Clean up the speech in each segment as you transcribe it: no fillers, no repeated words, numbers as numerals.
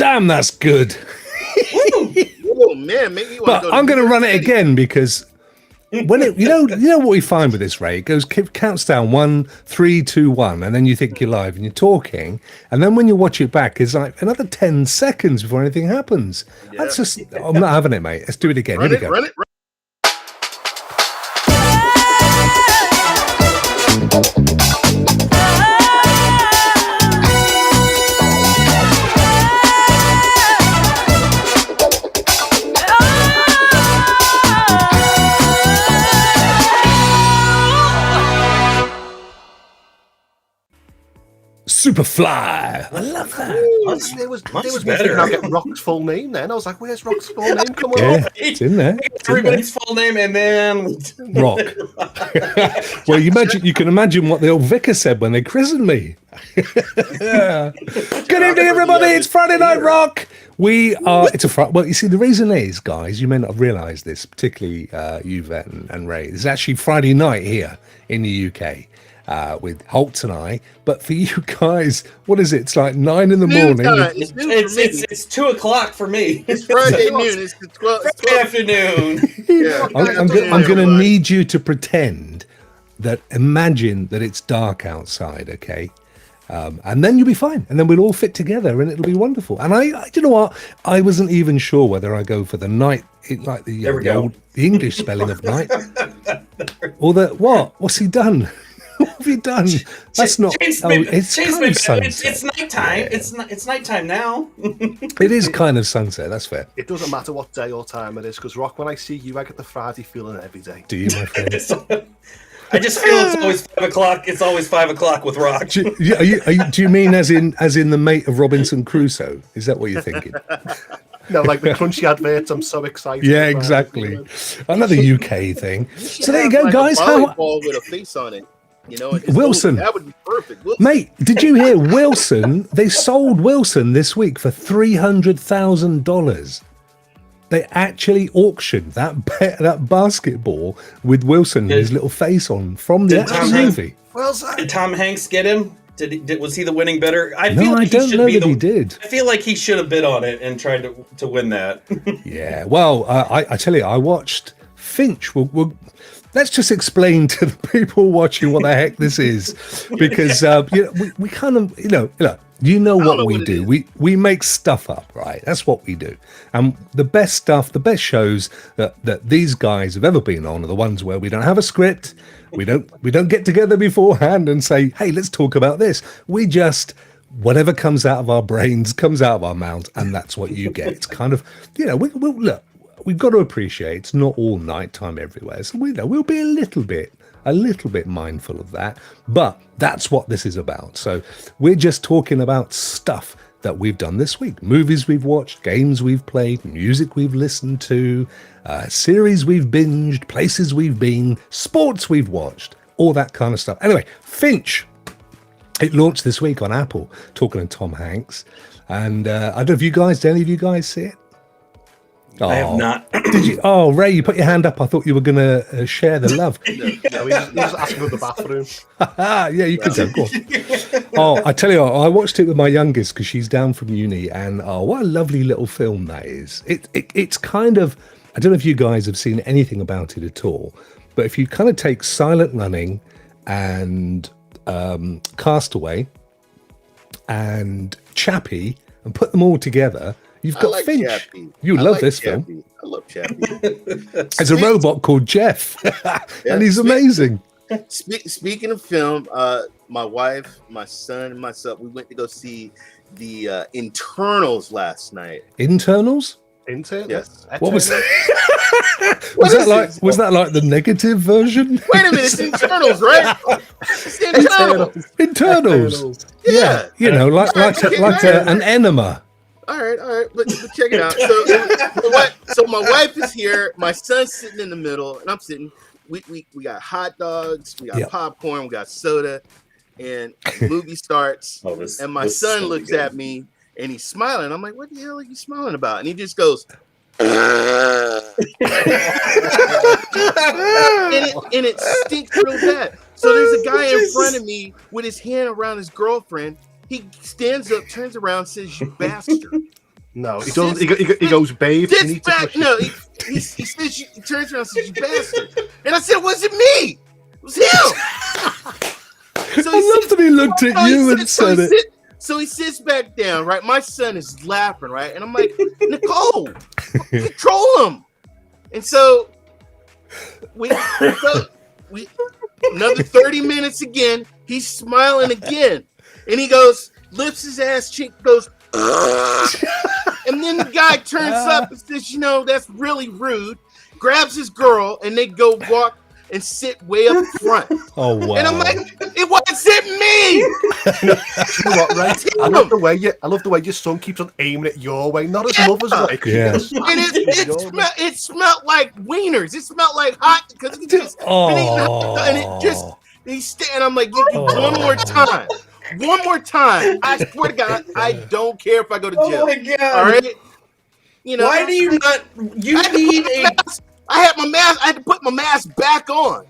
Damn, that's good. Oh man, maybe you want But I'm going to run it again because when it, you know what we find with this, Ray? It goes counts down 1, 3, 2, 1, and then you think you're live and you're talking, and then when you watch it back, it's like another 10 seconds before anything happens. Yeah. That's just I'm not having it, mate. Let's do it again. Here we go. Run it. Superfly. I love that. There was better. I'll get Rokk's full name then. I was like, where's Rokk's full name? Come on. Yeah, it's in there. Everybody's full name and then Rokk. Well, you can imagine what the old vicar said when they christened me. Yeah. Good evening, everybody. It's Friday Night Rokk. Well, you see, the reason is, guys, you may not have realised this, particularly you, Vet and Ray. It's actually Friday night here in the UK. With Hoults and I, but for you guys, what is it? It's like 9 in the morning. It's 2 o'clock for me. It's Friday noon. It's 12 afternoon. Yeah. I'm going to need you to pretend that. Imagine that it's dark outside, okay? And then you'll be fine, and then we'll all fit together, and it'll be wonderful. And I you know what? I wasn't even sure whether I go for the night, like the English spelling of night, or the what? What's he done? What have you done? That's not. It's kind of sunset. It's nighttime. Yeah. It's nighttime now. It is kind of sunset. That's fair. It doesn't matter what day or time it is, because Rokk, when I see you, I get the Friday feeling every day. Do you, my friend? I just feel it's always 5 o'clock. It's always 5 o'clock with Rokk. Do you mean as in the mate of Robinson Crusoe? Is that what you're thinking? No, like the crunchy adverts. I'm so excited. Yeah, exactly. Another UK thing. So there you go, guys. Volleyball with a face on it. You know, Wilson. That would be perfect. Wilson. Mate, did you hear Wilson? They sold Wilson this week for $300,000. They actually auctioned that basketball with Wilson and his little face on from the movie. Did Tom Hanks get him? Was he the winning bidder? I don't know that he did. I feel like he should have bid on it and tried to win that. Yeah, well, I tell you, I watched Finch. Let's just explain to the people watching what the heck this is, because we kind of what we do. We make stuff up, right? That's what we do. And the best stuff, the best shows that these guys have ever been on are the ones where we don't have a script. We don't get together beforehand and say, hey, let's talk about this. We just whatever comes out of our brains comes out of our mouths, and that's what you get. It's kind of look. We've got to appreciate it's not all nighttime everywhere, so we'll be a little bit mindful of that. But that's what this is about. So we're just talking about stuff that we've done this week: movies we've watched, games we've played, music we've listened to, series we've binged, places we've been, sports we've watched, all that kind of stuff. Anyway, Finch. It launched this week on Apple. Talking to Tom Hanks, and I don't know if any of you guys see it. I have not. Did you? Oh, Ray, you put your hand up. I thought you were going to share the love. No, he was asking for the bathroom. Yeah, you can go. Go on. Oh, I tell you what, I watched it with my youngest because she's down from uni, and what a lovely little film that is. It's kind of, I don't know if you guys have seen anything about it at all, but if you kind of take Silent Running and Castaway and Chappie and put them all together, you've got Finch. Chappie. You love this film. I love Chappie. There's a robot called Jeff, and he's amazing. Speaking of film, my wife, my son, and myself, we went to go see the Internals last night. Internals? Yes. What was that? Was that like the negative version? Wait a minute, it's Internals, right? It's Internals. Yeah, like an enema. All right, but check it out. So my wife is here, my son's sitting in the middle, and I'm sitting. We got hot dogs, we got popcorn, we got soda, and the movie starts, and my son looks at me and he's smiling. I'm like, what the hell are you smiling about? And he just goes, and it stinks real bad. So there's a guy in front of me with his hand around his girlfriend. He stands up, turns around, says, "You bastard." No, he doesn't. He goes, babe. You need to no, he says, he turns around and says, you bastard. And I said, it wasn't me. It was him. So I love that he looked at you and said it. So he sits back down, right? My son is laughing, right? And I'm like, Nicole, control him. And so we another 30 minutes again. He's smiling again. And he goes, lifts his ass cheek, goes, and then the guy turns up and says, that's really rude, grabs his girl, and they go walk and sit way up front. Oh, wow. And I'm like, it wasn't me. You know what, right? I love the way your son keeps on aiming at your way, not his mother's way. Yeah. And it smelled like wieners. It smelled like hot because he just and it just and I'm like, give me one more time. One more time. I swear to God, I don't care if I go to jail. Oh my God. All right. Why do you not? You need a. I had my mask. I had to put my mask back on.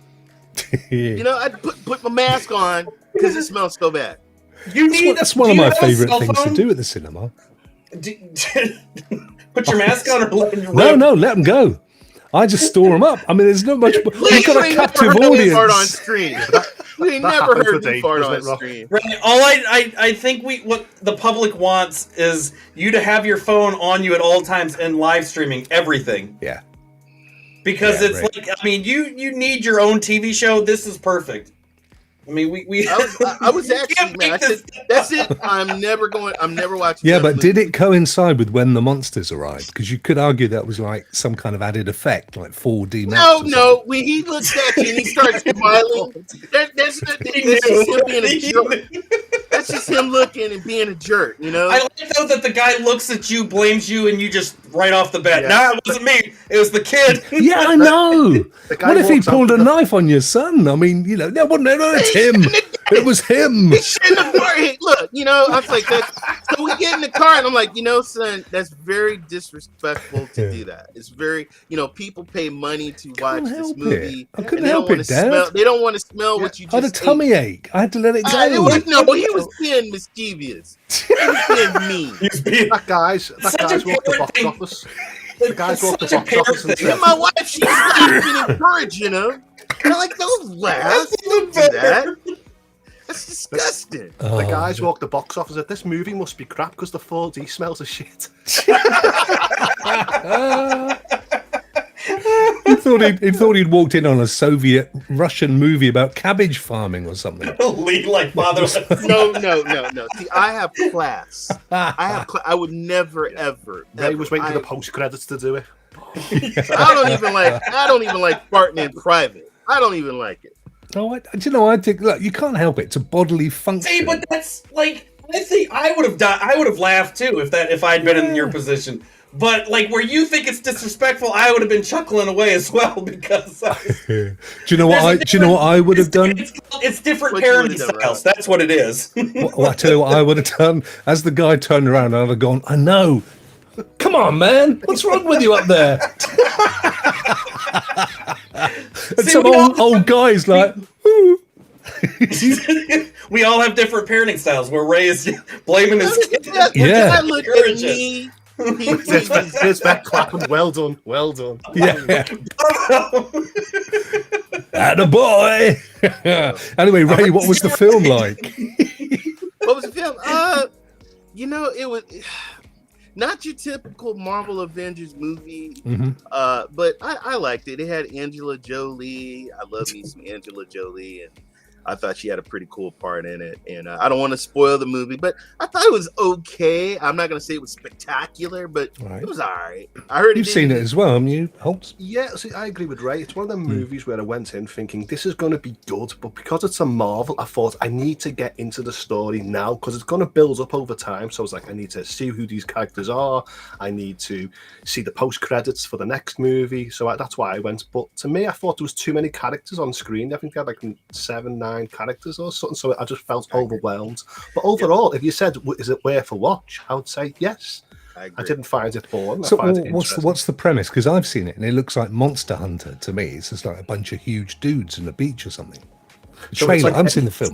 I had to put my mask on because it smells so bad. That's one of my favorite things to do at the cinema. Put your mask on or let them No, let them go. I just store them up. I mean, there's not much. You've got a captive audience. On screen. We ain't never heard me fart on screen. Right. All I think what the public wants is you to have your phone on you at all times and live streaming everything. Yeah. Because it's like, I mean, you need your own TV show. This is perfect. I mean, I was actually, man, I said, that's it. I'm never watching. Yeah, but did it coincide with when the monsters arrived? Because you could argue that was like some kind of added effect, like 4D. No. When he looks at you and he starts smiling, that's just him being a jerk. That's just him looking and being a jerk, I like though that the guy looks at you, blames you, and you just right off the bat, nah, it wasn't me. It was the kid. Yeah, I know. What if he pulled a knife on your son? I mean, that wasn't it. Him. It was him. He shouldn't have worried. Look, I was like, so we get in the car, and I'm like, son, that's very disrespectful to do that. It's very, people pay money to watch this movie. I couldn't help it, Dad. They don't want to smell what you just I had a tummy ache. I had to let it go. He was being mischievous. He was being mean. That guy's walked the box office. The guy's walked the box office and said, my wife, she's laughing encouraging him. And I'm like, don't laugh. Don't do that. That's disgusting. The guys walked the box office and said, this movie must be crap because the 4D smells of shit. He thought he'd walked in on a Soviet Russian movie about cabbage farming or something. Lead like fatherless. No. See, I have class. I would never, ever. Ray was waiting for the post credits to do it. I don't even like farting in private. I don't even like it. No, I think. Look, you can't help it. It's a bodily function. See, but that's like, I think I would have died. I would have laughed too if I'd been in your position. But like where you think it's disrespectful, I would have been chuckling away as well because. Do you know what I would have done? It's different parenting styles. That's what it is. Well, I tell you what I would have done. As the guy turned around, I'd have gone, I know. Come on, man. What's wrong with you up there? And some old guy's like, ooh. We all have different parenting styles where Ray is blaming his kid. Yeah. Look at me. There's that clapping. Well done. Yeah. Attaboy. Anyway, Ray, what was the film like? What was the film? It was not your typical Marvel Avengers movie, but I liked it. It had Angela Jolie. I love me some Angela Jolie, and I thought she had a pretty cool part in it. And I don't want to spoil the movie, but I thought it was okay. I'm not going to say it was spectacular, but it was all right. I heard you've seen it as well, haven't you, Hoults? Yeah, see, I agree with Ray. It's one of them movies where I went in thinking this is going to be good, but because it's a Marvel, I thought I need to get into the story now because it's going to build up over time. So I was like, I need to see who these characters are. I need to see the post credits for the next movie. So that's why I went. But to me, I thought there was too many characters on screen. I think they had like 7, 9 characters or something, so I just felt overwhelmed. But overall, if you said, is it worth a watch, I would say yes. I didn't find it boring. So what's the premise? Because I've seen it and it looks like Monster Hunter to me. It's just like a bunch of huge dudes on a beach or something. Trailer. I've seen the film.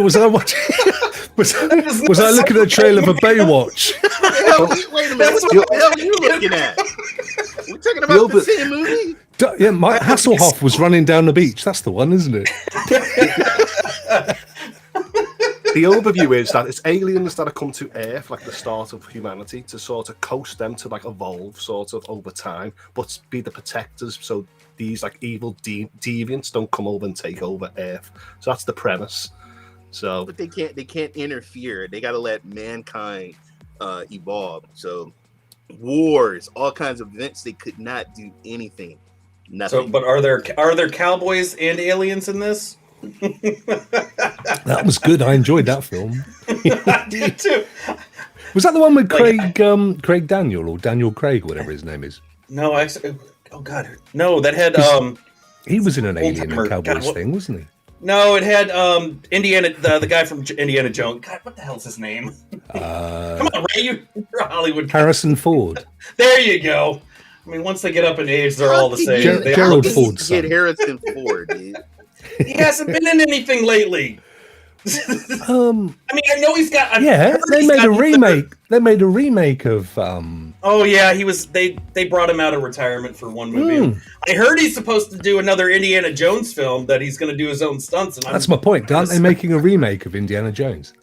Was I watching? Was I looking at a trailer for Baywatch? Wait a minute. What the hell are you looking at? We're talking about the same movie? Yeah, Mike Hasselhoff was running down the beach. That's the one, isn't it? The overview is that it's aliens that have come to Earth, like the start of humanity, to sort of coast them to like evolve sort of over time, but be the protectors so these like evil deviants don't come over and take over Earth. So that's the premise. So, but they can't interfere. They got to let mankind evolve. So wars, all kinds of events, they could not do anything. Nothing. So, but are there cowboys and aliens in this? That was good. I enjoyed that film. I did too. Was that the one with Craig Daniel or Daniel Craig, whatever his name is? No, actually, oh god, no, that had he was in an Alien Timer. and Cowboys God, thing, wasn't he? No, it had Indiana, the guy from Indiana Jones. God, what the hell's his name? Come on, Ray, you're a Hollywood guy. Harrison Ford. There you go. I mean, once they get up in age, they're all the same. Gerald Ford's son. Get Harrison Ford, dude. He hasn't been in anything lately. I mean, I know he's got. They made a remake. They made a remake of. Oh yeah, he was. They brought him out of retirement for one movie. I heard he's supposed to do another Indiana Jones film that he's going to do his own stunts. And that's my point. Aren't they making a remake of Indiana Jones?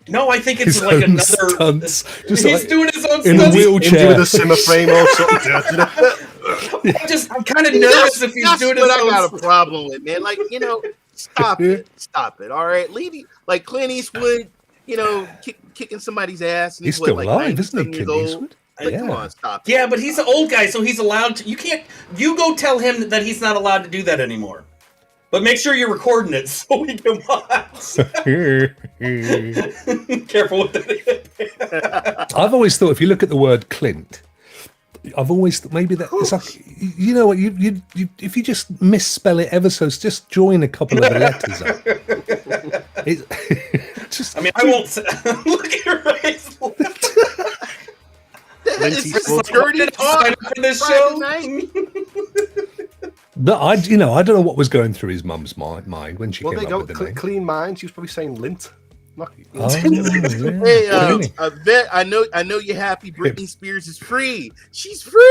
No, I think it's like another. Stunts. He's like, doing his own in stunts. a wheelchair with a Simmer frame or something. I'm kind of nervous if he's doing his own. I got a problem with, man. Like, stop it. All right, leave like Clint Eastwood, kicking somebody's ass. And he's still like alive, isn't he, Clint Eastwood? Like, come on, stop it. Yeah, but he's an old guy, so he's allowed to. You can't. You go tell him that he's not allowed to do that anymore. But make sure you're recording it so we can watch. Careful with that. I've always thought if you look at the word Clint, I've always thought maybe that it's like, you know what, you if you just misspell it ever so, just join a couple of the letters up. Just, I mean, I won't say, look at your face. Is this security talk for this show? No, I don't know what was going through his mum's mind when she came up with the name. Clean mind. She was probably saying lint. Hey, Vet, I know you're happy. Britney Spears is free. She's free.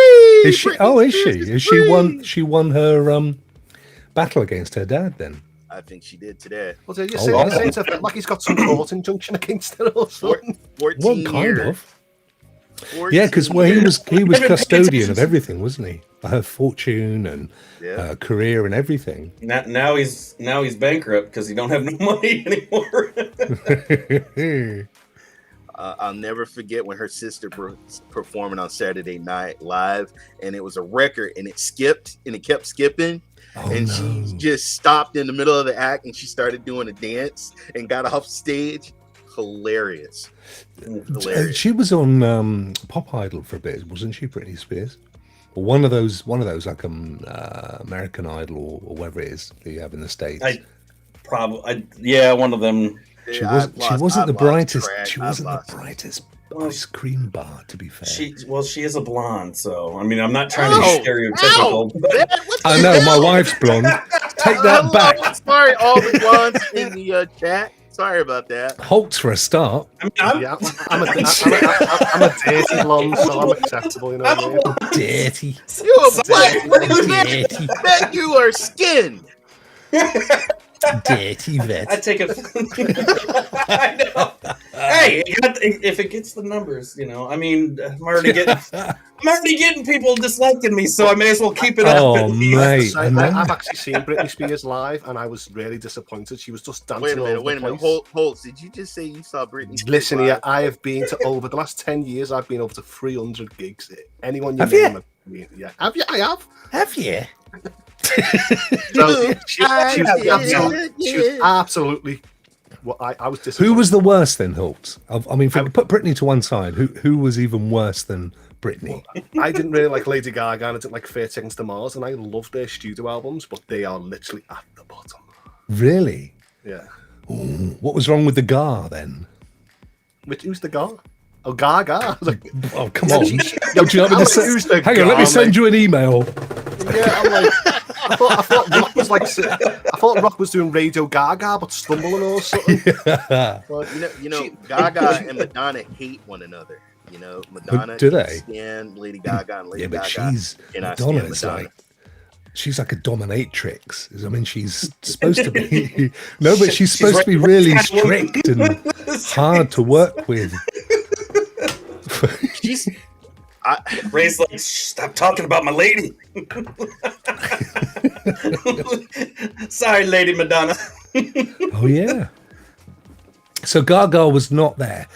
Is she? Is she? Is she won her battle against her dad then? I think she did today. Well, you're saying to like he's got some court injunction against her or something. 14 What kind years. of? Yeah, because he was custodian of everything, wasn't he? Her fortune and career and everything. Now he's bankrupt because he don't have no money anymore. I'll never forget when her sister was performing on Saturday Night Live, and it was a record, and it skipped, and it kept skipping, she just stopped in the middle of the act, and she started doing a dance and got off stage. Hilarious. She was on Pop Idol for a bit, wasn't she, Britney Spears? Or one of those like American Idol or whatever it is that you have in the States. One of them. She wasn't the brightest. She wasn't the brightest ice cream bar, to be fair. She is a blonde, so I mean, I'm not trying to be stereotypical. I know my wife's blonde. Take that back. Sorry, all the blondes in the chat. Sorry about that. Hoults for a start. I'm a dirty blonde, so I'm acceptable. You know what I mean? Dirty. You're a black. What is that? Bet you are skinned. Dirty vet. I take it. I know. Hey, if it gets the numbers, I mean, I'm already getting people disliking me, so I may as well keep it up. Oh, mate. I've actually seen Britney Spears live, and I was really disappointed. She was just dancing. Wait a minute. Hoults, did you just say you saw Britney Spears? Listen here, I have been to over the last 10 years. I've been over to 300 gigs. Anyone you have name? You? Have you? I have. Have you? So she was absolutely. Well, I was disappointed. Who was the worst then, Hoults? I mean, if we put Britney to one side, who was even worse than Britney? I didn't really like Lady Gaga, and I didn't like Fair Seconds to Mars, and I love their studio albums, but they are literally at the bottom. Really? Yeah. Ooh, what was wrong with the Gar then? Who's the Gar? Oh, Gaga. Oh, come on. Hang on, let me send you an email. Yeah, I'm like, I thought Rokk was like, I thought Rokk was doing Radio Gaga, but stumbling or something. Yeah. But, Gaga and Madonna hate one another. You know, Madonna do can't they? stand Lady Gaga, and Lady Yeah, but Gaga cannot stand Madonna's Madonna. like, she's like a dominatrix. I mean, she's supposed to be no, but she's supposed to be really strict and hard to work with. Ray's like, stop talking about my lady. Sorry, Lady Madonna. Oh yeah. So Gaga was not there.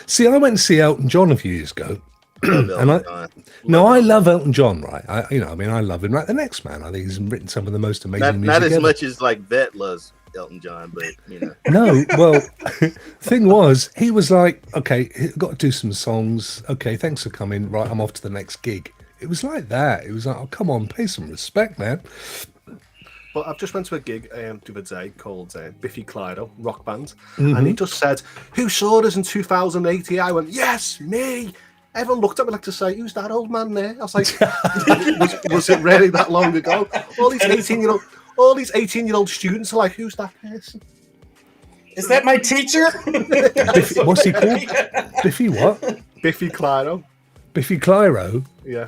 See, I went to see Elton John a few years ago. And I love Elton John, right? I love him like the next man. I think he's written some of the most amazing music not as ever. much as like Vet loves Elton John, but No, well, thing was, he was like, okay, got to do some songs. Okay, thanks for coming. Right, I'm off to the next gig. It was like that. It was like, oh, come on, pay some respect, man. But I've just went to a gig the other day called Biffy Clyro, rock band, and he just said, "Who saw us in 2080?" I went, "Yes, me." Everyone looked at me like to say, "Who's that old man there?" I was like, was it really that long ago? All these 18-year-old students are like, "Who's that person?" Is that my teacher? Biffy, what's he called? Biffy what? Biffy Clyro. Biffy Clyro? Yeah.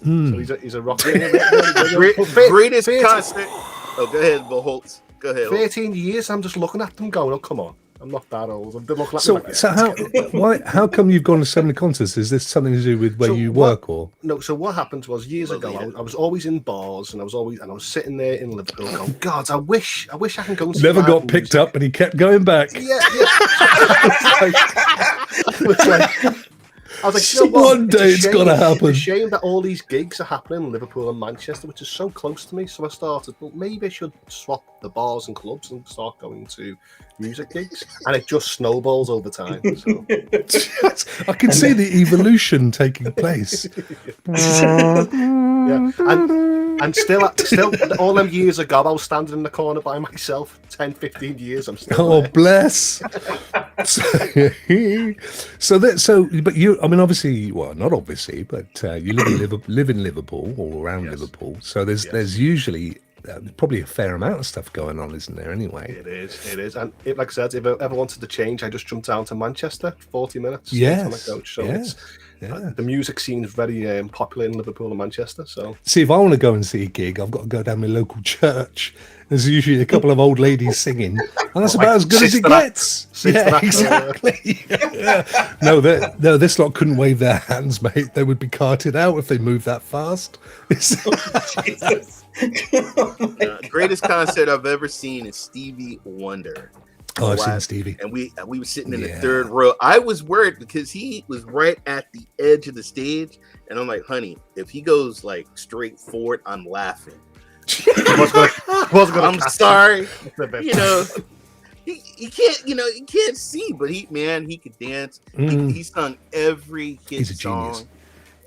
So he's a rock. greatest concert. Oh, go ahead, Hoults. Go ahead. 13 years. I'm just looking at them going, "Oh, come on. I'm not that old." I'm looking at So, them like, how come you've gone to so many concerts? Is this something to do with where you work, or no? So what happened was years ago, I was always in bars, and I was sitting there in Liverpool going, "God, I wish I can go and see never live got picked music." up, and he kept going back. Yeah. I was like, you know what? One day it's gotta happen. It's a shame that all these gigs are happening in Liverpool and Manchester, which is so close to me. So I started, well, maybe I should swap the bars and clubs and start going to music gigs. And it just snowballs over time. So. I can see the evolution taking place. Yeah. And still, all them years ago, I was standing in the corner by myself. 10, 15 years, I'm still Oh, there. bless. But you, I mean, obviously, well, not obviously, but you live in Liverpool or around Liverpool. So there's usually probably a fair amount of stuff going on, isn't there? Anyway, It is. And like I said, if I ever wanted to change, I just jumped down to Manchester, 40 minutes. Yes. On a coach. So Yeah. the music scene is very popular in Liverpool and Manchester. So See, if I want to go and see a gig, I've got to go down my local church. There's usually a couple of old ladies singing, and that's about as good as it gets. Yeah, exactly. Yeah. No, this lot couldn't wave their hands, mate. They would be carted out if they moved that fast. Jesus. Greatest concert I've ever seen is Stevie Wonder. Oh, I've seen Stevie. And we were sitting in the third row. I was worried because he was right at the edge of the stage, and I'm like, honey, if he goes like straight forward, I'm laughing. I'm sorry. You know, he can't. You know, he can't see, but he could dance. He sung every hit song.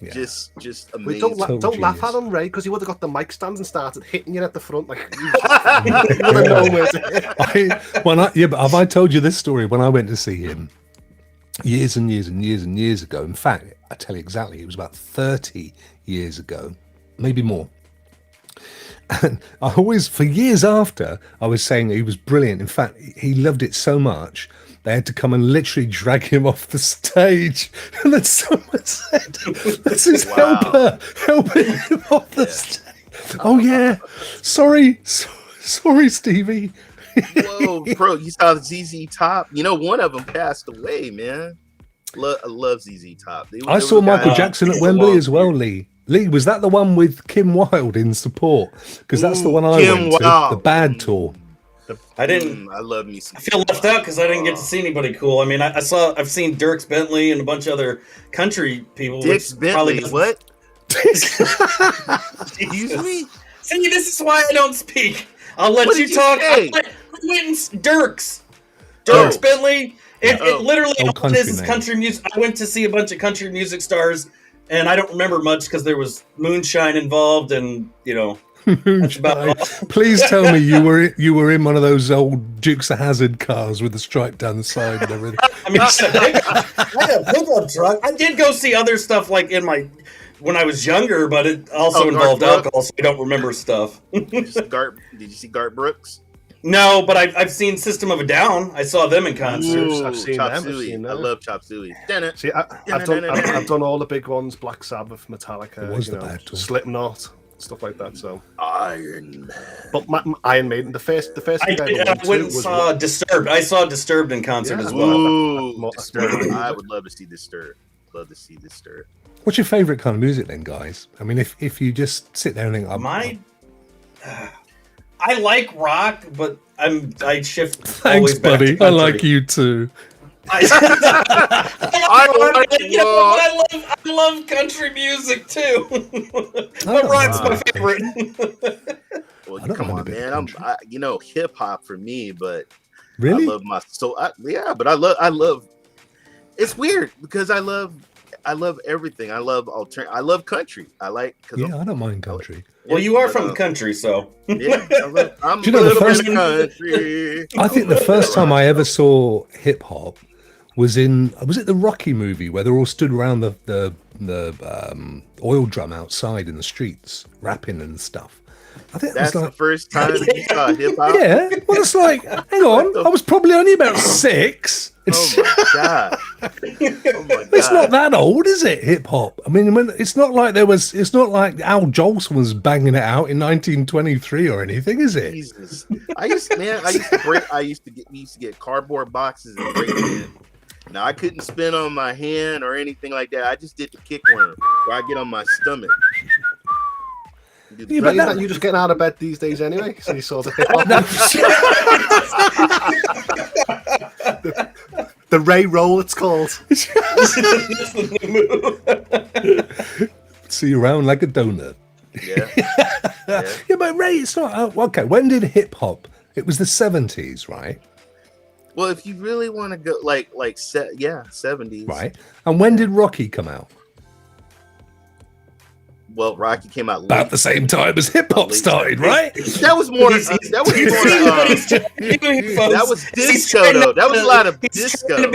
Yeah. Just amazing. Don't laugh at him, Ray, because he would have got the mic stands and started hitting you at the front like. But have I told you this story? When I went to see him years and years and years and years ago. In fact, I tell you exactly, it was about 30 years ago, maybe more. And I always, for years after, I was saying he was brilliant. In fact, he loved it so much, they had to come and literally drag him off the stage. And then someone said, "This is helping him off the stage." Oh, yeah. Sorry, Stevie. Whoa, bro, you saw ZZ Top? You know, one of them passed away, man. I love ZZ Top. I saw Michael Jackson at Wembley as well, Lee. Lee, was that the one with Kim Wilde in support? Because that's the one I went to, the Bad Tour. I didn't. I love me. I feel left out because I didn't get to see anybody cool. I mean, I've seen Dierks Bentley and a bunch of other country people. Dierks Bentley, what? Excuse me. See, this is why I don't speak. I'll let you talk. Dierks Bentley. It literally is country music. I went to see a bunch of country music stars, and I don't remember much because there was moonshine involved, and you know. That's about all. Please tell me you were in one of those old Dukes of Hazzard cars with the stripe down the side and everything. I mean, I had a pickup truck. I did go see other stuff like in my when I was younger, but it also involved alcohol, so I don't remember stuff. Did you see Garth Brooks? No, but I've seen System of a Down. I saw them in concert. Ooh, I've seen Chop them. Suey. I love Chop Suey. See, I've done all the big ones: Black Sabbath, Metallica, Slipknot, stuff like that. So Iron Man. But Iron Maiden, the first thing I went and saw Disturbed. I saw Disturbed in concert as well. Ooh, Disturbed. I would love to see Disturbed. What's your favorite kind of music then, guys? I mean, if you just sit there and think, I like rock, but I shift. Thanks, buddy. I like you too. I love country music too. But rock's my favorite. Well, come on, man. Hip hop for me, but really, I love my soul. But I love. It's weird because I love everything. I love country. I don't mind country. Well, you are from the country, so yeah. I'm Do you know the first country. I think the first time I ever saw hip hop was it the Rocky movie where they all stood around the oil drum outside in the streets rapping and stuff. I think that's the first time you saw hip hop. Yeah, well, it's like, hang on, I was probably only about 6. Oh my god! It's not that old, is it? Hip hop. I mean, it's not like It's not like Al Jolson was banging it out in 1923 or anything, is it? Jesus, we used to get cardboard boxes and break them in. Now I couldn't spin on my hand or anything like that. I just did the kickworm, where I get on my stomach. Yeah, but you just getting out of bed these days anyway, so you sort of the Ray roll, it's called. See you around like a donut. Yeah, but Ray, it's not okay. When did hip hop? It was the 70s, right? Well, if you really want to go like 70s, right? And when did Rocky come out? Well, Rocky came out about the same time as hip hop started, right? That was more. That was disco, though. That was a lot of disco.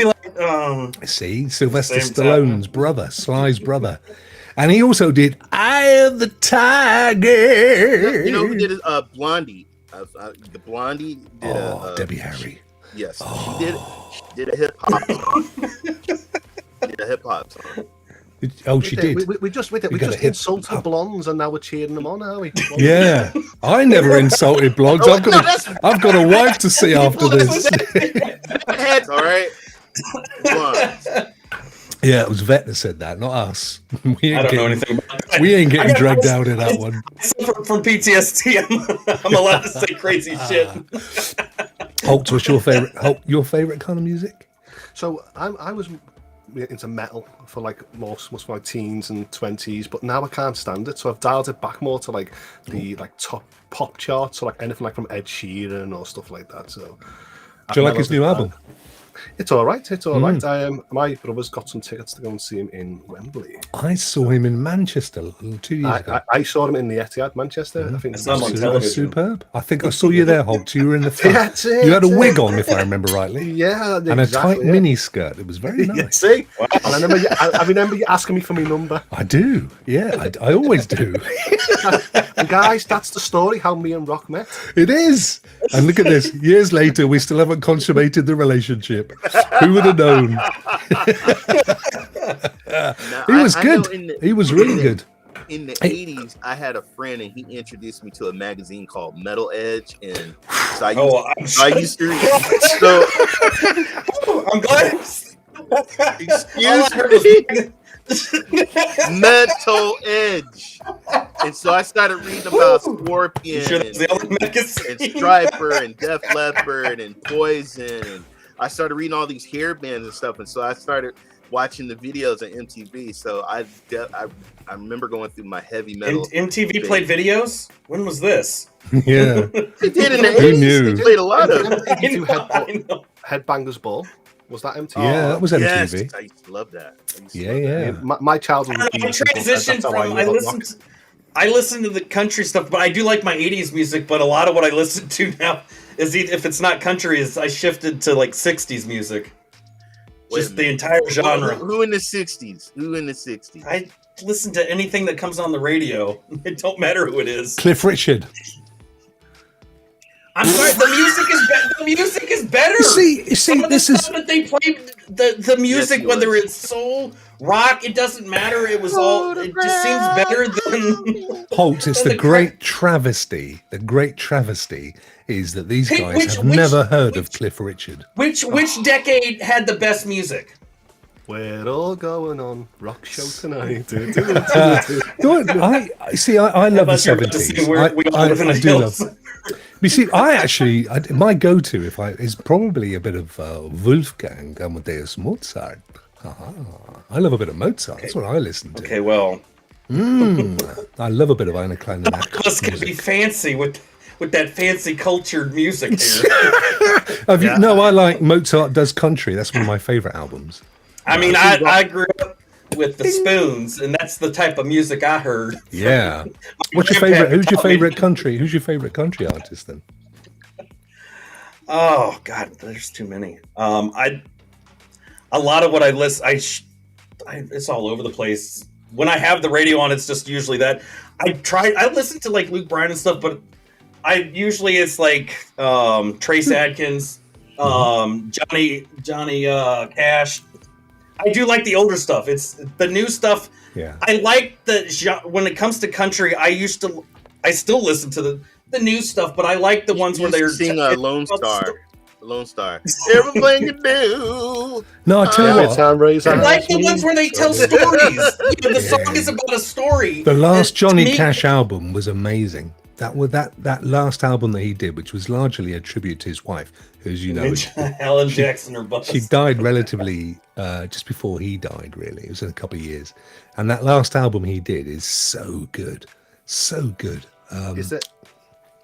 See, Sylvester Stallone's brother, Sly's brother, and he also did "Eye of the Tiger." You know who did it? Blondie. The Blondie did. Debbie Harry. Yes, she did a hip hop song. Oh, she did. We just insulted blondes, and now we're cheering them on, are we? Yeah, I never insulted blondes. I've got a wife to see after this. All right. Yeah, it was Vet that said that, not us. I don't know anything about that. We ain't getting dragged out in that one. I suffer from PTSD. I'm allowed to say crazy shit. Hoults, what's your favorite? Your favorite kind of music? So I was into metal for most of my teens and 20s, but now I can't stand it, so I've dialed it back more to the top pop charts, so anything from Ed Sheeran or stuff like that. So do you like his new album? It's all right. My brother's got some tickets to go and see him in Wembley. I saw him in Manchester 2 years ago. I saw him in the Etihad, Manchester. I think it's on television. Superb. I think I saw you there, Hoults. You were in the front. You had a wig on, if I rember rightly. Yeah, and a tight mini skirt. It was very nice. See, wow. And I remember you asking me for my number. I do. Yeah, I always do. And guys, that's the story how me and Rokk met. It is. And look at this. Years later, we still haven't consummated the relationship. Who would have known? He was good. He was really good. In the 80s, I had a friend, and he introduced me to a magazine called Metal Edge, and so I used to. So I'm glad. Excuse me. Metal Edge, and so I started reading about Scorpion and Striper and Def Leppard and Poison, and I started reading all these hair bands and stuff, and so I started watching the videos on MTV. So I remember going through my heavy metal. MTV played videos? When was this? Yeah, it did in the 80s. They played a lot of Headbangers Ball. Was that MTV? Yeah, that was MTV. Yes, I used to love that. Yeah. My childhood. I transitioned from. I listen to the country stuff, but I do like my 80s music. But a lot of what I listen to now is, if it's not country, is I shifted to 60s music. Just the entire genre. Who in the 60s? Who in the 60s? I listen to anything that comes on the radio. It don't matter who it is. Cliff Richard. I'm sorry, the music is better. You see, this is that they play the music, Yes, whether it's soul, rock, it doesn't matter. It was all. It just seems better than Hoults. It's the great travesty. The great travesty is that these guys have never heard of Cliff Richard. Which decade had the best music? We're all going on rock show tonight. I love the 70s. I do love. You see, my go-to is probably a bit of Wolfgang Amadeus Mozart. I love a bit of Mozart. That's what I listen to. Okay, well, I love a bit of Eine kleine Nacht. This could be fancy with that fancy cultured music here. No, I like Mozart Does Country. That's one of my favorite albums. I mean, I grew up with the Spoons, and that's the type of music I heard. Yeah. What's your favorite? Who's your favorite country? Who's your favorite country artist then? Oh God, there's too many. A lot of what I listen, it's all over the place. When I have the radio on, it's just usually that. I listen to like Luke Bryan and stuff, but it's like Trace Adkins, Johnny Cash. I do like the older stuff. It's the new stuff. Yeah. I like when it comes to country. I still listen to the new stuff, but I like the ones where they're sing Lone Star. Lone Star. Everything you do. No, I tell you what. I like the ones where they tell stories. The song is about a story. The last Johnny Cash album was amazing. That last album that he did, which was largely a tribute to his wife, who, as you know, Alan Jackson or bust. She died relatively just before he died. Really, it was in a couple of years. And that last album he did is so good, so good.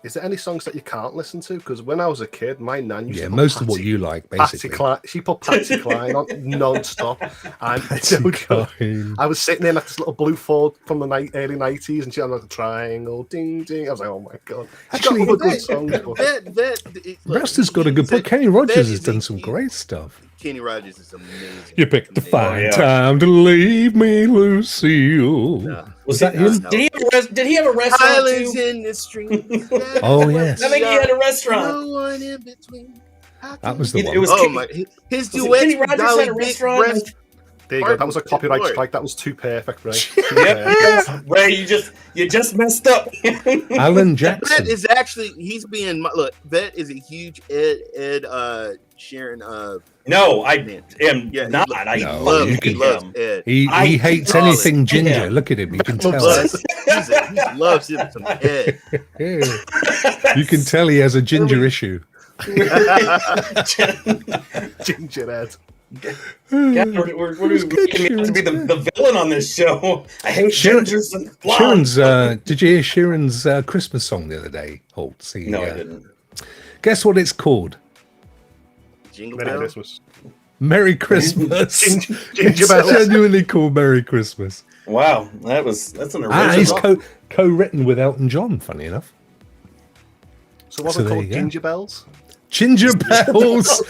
Is there any songs that you can't listen to? Because when I was a kid, my nan used to put most of what you like, basically. She put Patsy Cline on non-stop. And I was sitting in like this little blue Ford from the early 90s, and she had like a triangle, ding, ding. I was like, oh my God. Actually, good songs. Rusta's got a good book. Kenny Rogers has done some great stuff. Kenny Rogers is amazing. You picked the fine time to leave me, Lucille. No. Was that him? Did he have a restaurant Islands too? in the stream. Oh, yes. I think he had a restaurant. No one in between. That was the one. It was his duet. Kenny Rogers had a restaurant. There you go. That was a copyright strike. That was too perfect, Ray. Yep. Ray, you just messed up. Alan Jackson. That is actually that is a huge Ed Sheeran. No, I am not. He loves Ed. He hates anything ginger. Look at him. You can tell. He loves him some Ed. You can tell he has a ginger issue. Ginger Ed. We're making me to be the villain on this show. I hate gingers and blondes. Did you hear Sheeran's Christmas song the other day, Hoults? No, I didn't. Guess what it's called? Merry Christmas. Merry Christmas. Ginger Bells. Genuinely called Merry Christmas. Wow, that's an original. He's co-written with Elton John, funny enough. So what's it called? Ginger Bells? Ginger Bells.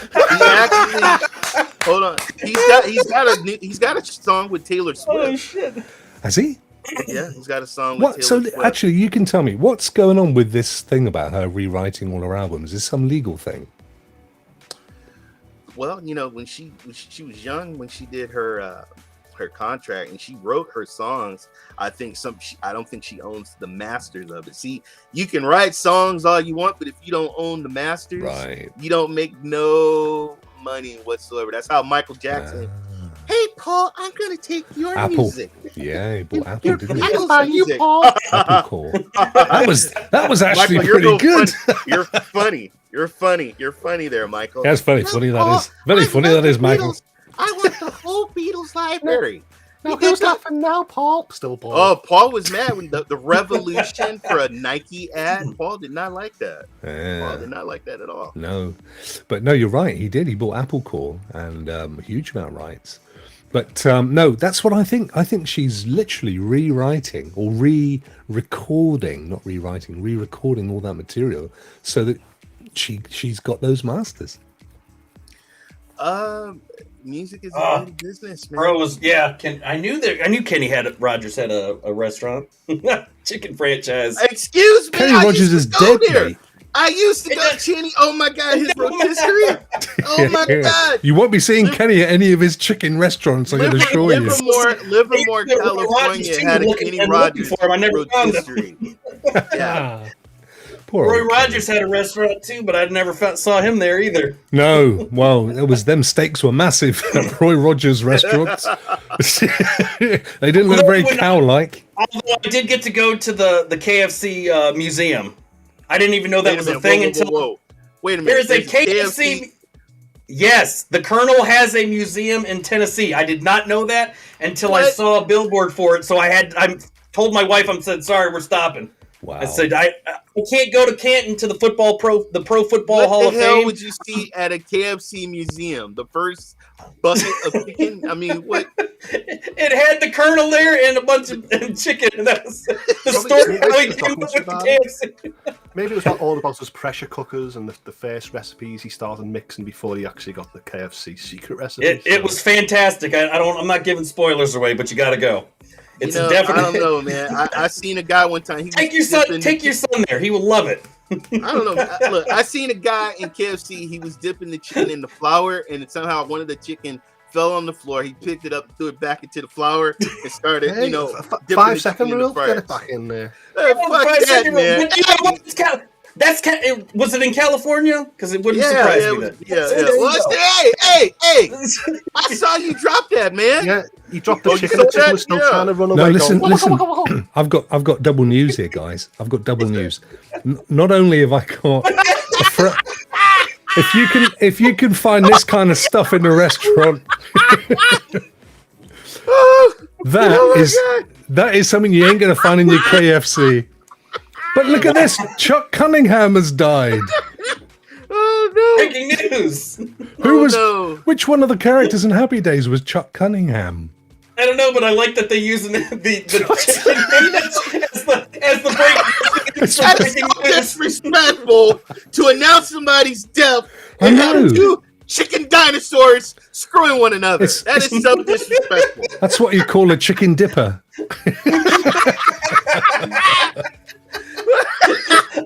Hold on. He's got a song with Taylor Swift. Oh shit. Has he? Yeah, he's got a song with Taylor Swift. So actually, you can tell me what's going on with this thing about her rewriting all her albums. Is some legal thing? Well, when she was young, when she did her contract and she wrote her songs, I don't think she owns the masters of it. See, you can write songs all you want, but if you don't own the masters, you don't make no money whatsoever. That's how Michael Jackson. Hey, Paul, I'm gonna take your music. Yeah, he bought Apple, didn't he? I can buy you, Paul. Apple Core. That was actually Michael, pretty good. You're funny. You're funny there, Michael. That's funny. Funny that is. Very funny that is, Michael. I want the whole Beatles library. No, who's laughing now, Paul? Still Paul. Oh, Paul was mad when the revolution for a Nike ad. Paul did not like that. Paul did not like that at all. No, but no, you're right. He did. He bought Apple Core and a huge amount of rights. But no, that's what I think. I think she's literally rewriting or re-recording, not rewriting, re-recording all that material so that she's got those masters. Music is a dirty business, man. Bro I knew Kenny Rogers had a restaurant, chicken franchise. Excuse me, Kenny Rogers is dead, mate. I used to go to Kenny. Oh my God, his rotisserie. Oh my God. You won't be seeing Kenny at any of his chicken restaurants, I can assure you. Livermore, California had a Kenny Rogers rotisserie. Yeah. Roy Rogers had a restaurant too, but I never saw him there either. No, well, it was them steaks were massive at Roy Rogers restaurants. They didn't look very cow-like. Although I did get to go to the KFC museum. I didn't even know that was a thing until. Wait a minute. There's a KFC. Yes, the Colonel has a museum in Tennessee. I did not know that until I saw a billboard for it. So I told my wife, said, sorry, we're stopping. Wow. I said, I can't go to Canton to the Pro Football Hall of Fame. What the hell would you see at a KFC museum? The first bucket of chicken? I mean, what? It had the Colonel there and a bunch of chicken. And that was the story how he came up with the KFC. Maybe it was all about his pressure cookers and the first recipes he started mixing before he actually got the KFC secret recipe. It was fantastic. I'm not giving spoilers away, but you got to go. It's a definite. I don't know, man. I seen a guy one time. Take your son there. He will love it. I don't know. Look, I seen a guy in KFC. He was dipping the chicken in the flour, and somehow one of the chicken fell on the floor. He picked it up, threw it back into the flour, and started, dipping 5-second rule. Get it back in there. Fuck that, man. Was it in California? Because it wouldn't surprise me then. Yeah. Well, hey! I saw you drop that, man. Yeah, he dropped the chicken. The chicken was still trying to run away. No, listen. I've got double news here, guys. I've got double news. Not only have I got, if you can find this kind of stuff in the restaurant, that is something you ain't gonna find in your KFC. But look at this. Chuck Cunningham has died. Oh no! Breaking news. Which one of the characters in Happy Days was Chuck Cunningham? I don't know, but I like that they use the chicken as the break. That is so disrespectful to announce somebody's death and have two chicken dinosaurs screwing one another. That is so disrespectful. That's what you call a chicken dipper.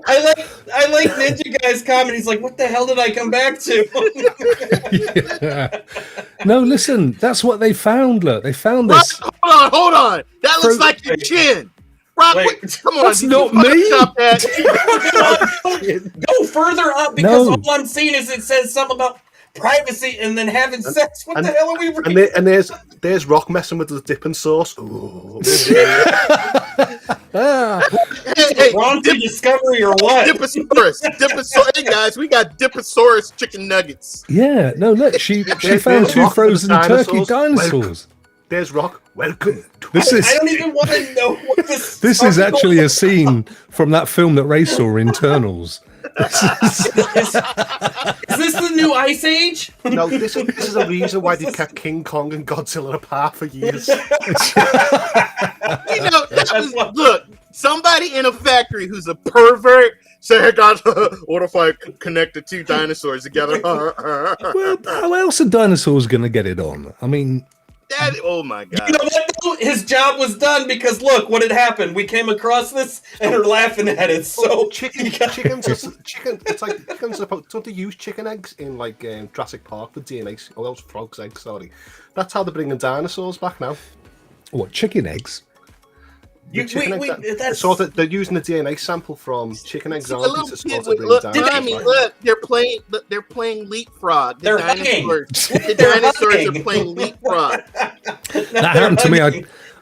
I like Ninja Guy's comment. He's like, "What the hell did I come back to?" Yeah. No, listen. That's what they found. Look, they found this. Hold on. That looks like your chin. Rock, come on. That's not me. Go further up because all I'm seeing is it says something about privacy and then having sex. What the hell are we reading? And there's Rokk messing with the dipping sauce. Ooh. Hey, Bronte Discovery or what? Dipposaurus. Hey guys, we got Dipposaurus chicken nuggets. Yeah, no, look, she found two frozen turkey dinosaurs. There's Rokk. Welcome. I don't even want to know what this. This is actually a scene from that film that Ray saw, Internals. Is this the new Ice Age? No, this is a reason why they kept King Kong and Godzilla apart for years. Look, somebody in a factory who's a pervert said, "Hey guys, what if I connect the two dinosaurs together?" Well, how else are dinosaurs going to get it on? I mean... oh my God. You know what, though? His job was done because look what had happened. We came across this and are laughing at it. So chicken. It's like chickens don't they use chicken eggs in like Jurassic Park for DNA? Oh, those frogs' eggs. Sorry, that's how they're bringing dinosaurs back now. What, chicken eggs? They're using the DNA sample from chicken eggs. Look, they're playing leapfrog. The dinosaurs are playing leapfrog. That happened to me.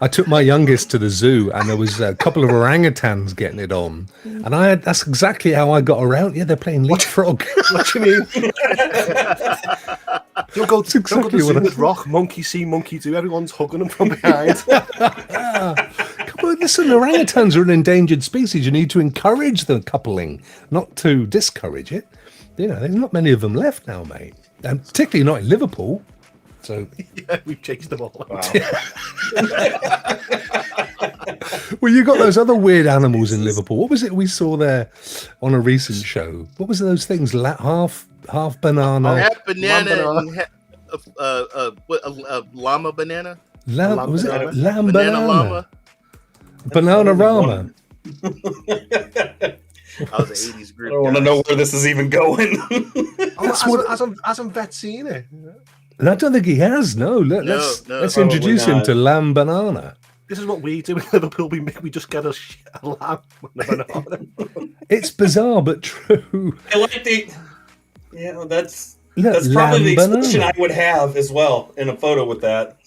I took my youngest to the zoo, and there was a couple of orangutans getting it on, and that's exactly how I got around. Yeah, they're playing leapfrog. What do you mean? Don't go to the zoo with Rokk. Monkey see, monkey do. Everyone's hugging them from behind. Come on, listen, orangutans are an endangered species. You need to encourage the coupling, not to discourage it. You know, there's not many of them left now, mate. And particularly not in Liverpool. So yeah, we've chased them all. Wow. Well, you got those other weird animals in Liverpool. What was it we saw there on a recent show? What was those things? Half banana. Half banana. a llama banana? Lamb, was banana. it lamb Banana banana? llama? Banana Rama. I was an 80s group. I don't want to know where this is even going. Hasn't Vet seen it? And I don't think he has. No, let's introduce him to lamb banana. This is what we do in Liverpool. We just get a lamb and a banana. It's bizarre but true. I like that's probably the expression I would have as well in a photo with that.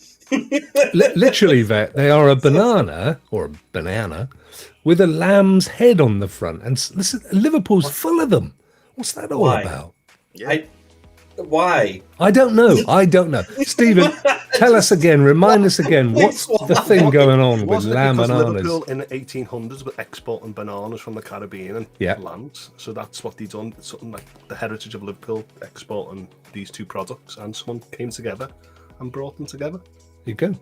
Literally, Vet, they are a banana or a banana with a lamb's head on the front, and listen, Liverpool's full of them. What's that all about? Yeah. Why? I don't know. Stephen, tell us again. Remind us again. What's the thing going on with lamb bananas? Liverpool in the 1800s were exporting bananas from the Caribbean and lands, so that's what they done. It's something like the heritage of Liverpool exporting these two products, and someone came together and brought them together. There you go.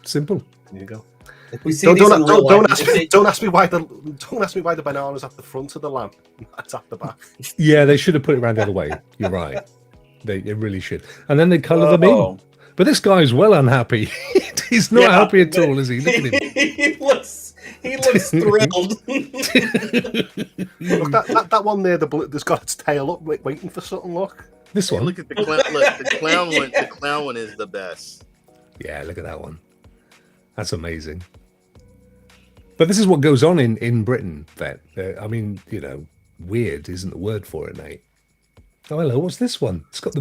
Simple. There you go. Don't ask me why the banana's at the front of the lamp. It's at the back. Yeah, they should have put it around the other way. You're right. They really should. And then they colour them in. But this guy's well unhappy. He's not happy at all, is he? Look at him. He looks thrilled. Look, that one there, that's got its tail up, waiting for something. Look. This one. Look at the clown. Look, the clown one. The clown one is the best. Yeah, look at that one. That's amazing. But this is what goes on in Britain, Vet. I mean, weird isn't the word for it, Nate. Oh, hello. What's this one? It's got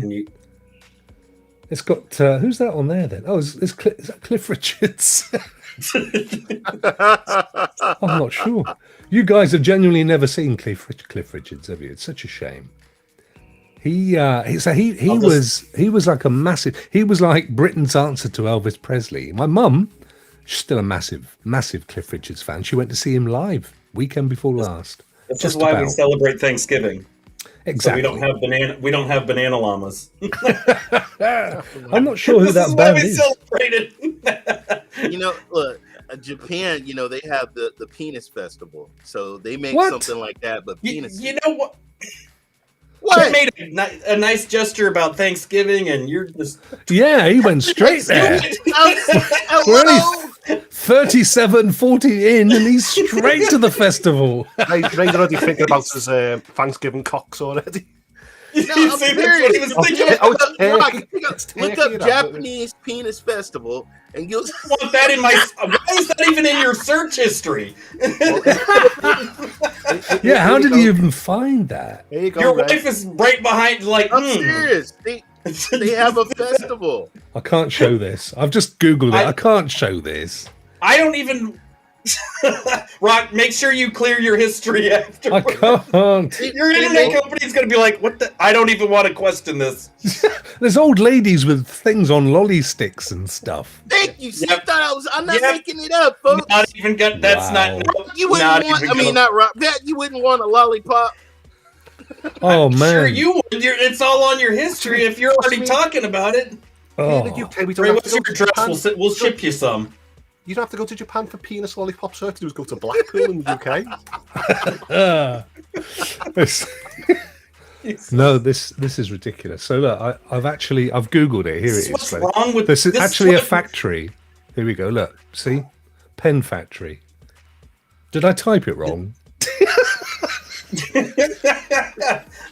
who's that on there then? Oh, is that Cliff Richards? I'm not sure. You guys have genuinely never seen Cliff Richards, have you? It's such a shame. He was like a massive. He was like Britain's answer to Elvis Presley. My mum, she's still a massive Cliff Richards fan. She went to see him live weekend before last. This is why we celebrate Thanksgiving. Exactly. So we don't have banana llamas. I'm not sure who that band is. Celebrated. Look, Japan. They have the penis festival, so they make something like that. But penis. You know what? What? Made a nice gesture about Thanksgiving, and you're just... Yeah, he went straight there. We're only 37, 40 in, and he's straight to the festival. Ray's already thinking about his Thanksgiving cocks already. No, I'm serious. Look up Japanese penis festival, and you'll want that in my. Why is that even in your search history? Yeah, how did you even find that? There you go, your wife is right behind. Like, I'm serious. They have a festival. I can't show this. I've just Googled it. I can't show this. I don't even. Rokk, make sure you clear your history after. I can't. Your internet company's going to be like, what the? I don't even want to question this. There's old ladies with things on lolly sticks and stuff. Thank you. See, I'm not making it up, folks. Not even good. That's not. You wouldn't not Rokk. That you wouldn't want a lollipop. Oh man. Sure, you would. It's all on your history if you're already talking about it. Oh. Ray, what's your address? We'll ship you some. You don't have to go to Japan for penis lollipops. All you have to do is go to Blackpool in the UK. No, this is ridiculous. So look, I've Googled it. Here it is. What's wrong with this? Is actually a factory. Here we go. Look, see, pen factory. Did I type it wrong?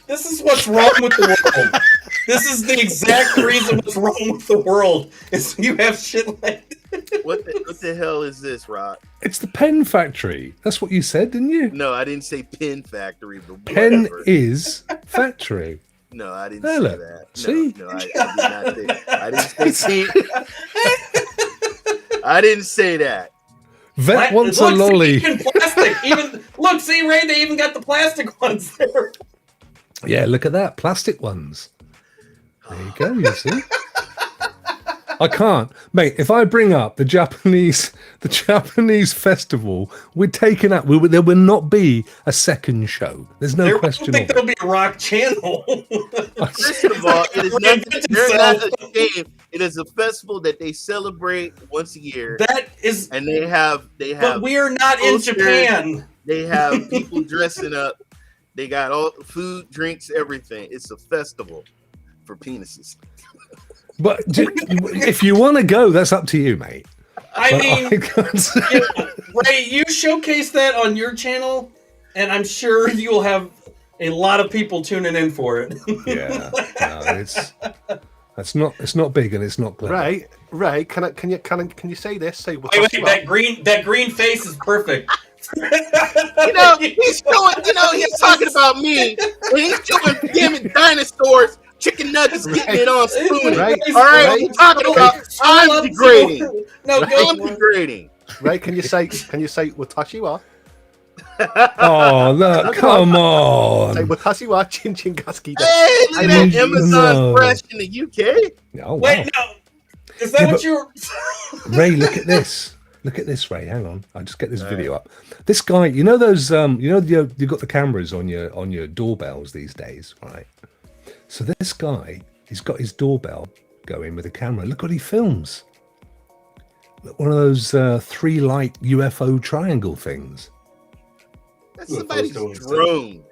This is what's wrong with the world. This is the exact reason what's wrong with the world is you have shit like this. What the hell is this, Rokk? It's the pen factory. That's what you said, didn't you? No, I didn't say pen factory. But pen is factory. No, I didn't say that. See? No, I did not say. I didn't say. I didn't say that. Vet wants a lolly. Even plastic. Look, see, Ray, they even got the plastic ones there. Yeah, look at that. Plastic ones. There you go, you see. I can't. Mate, if I bring up the Japanese festival, we're taken out. There will not be a second show. There's no question. I don't think there'll be a Rokk channel. First of all, they're not ashamed. It is a festival that they celebrate once a year. And they have. But we are not posters, in Japan. They have people dressing up. They got all food, drinks, everything. It's a festival for penises. But if you want to go, that's up to you, mate. I mean, Ray, you showcase that on your channel, and I'm sure you'll have a lot of people tuning in for it. Yeah, no, it's not big and it's not clever. Ray, can you say this? Say wait, that green face is perfect. He's talking about me, and he's showing damn it dinosaurs, chicken nuggets, getting it on spoon. Right. All right, I'm talking about I'm degrading. I'm degrading. Ray, can you say watashi wa? Oh, look, come on. Say watashi wa chin chin gaski. Hey, look at that Amazon Fresh in the UK. Oh, wow. Wait, no. Is that what you're... Ray, look at this. Look at this, Ray. Hang on. I'll just get this video up. This guy, you know those, you've got the cameras on your doorbells these days, right? So this guy, he's got his doorbell going with a camera. Look what he films. Look, one of those 3-light UFO triangle things. That's somebody's drone.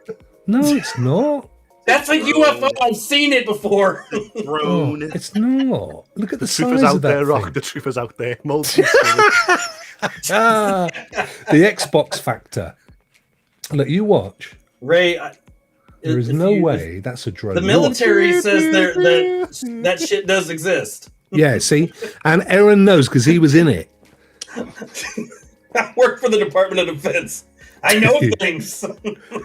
No, it's not. That's a UFO. I've seen it before. Drone. Oh, it's not. Look at the size out of that there, thing. Rokk. The truth is out there. The Xbox factor. Look, you watch. Ray, there is no way that's a drone. The military says that shit does exist. Yeah, see? And Aaron knows because he was in it. I work for the Department of Defense. I know things.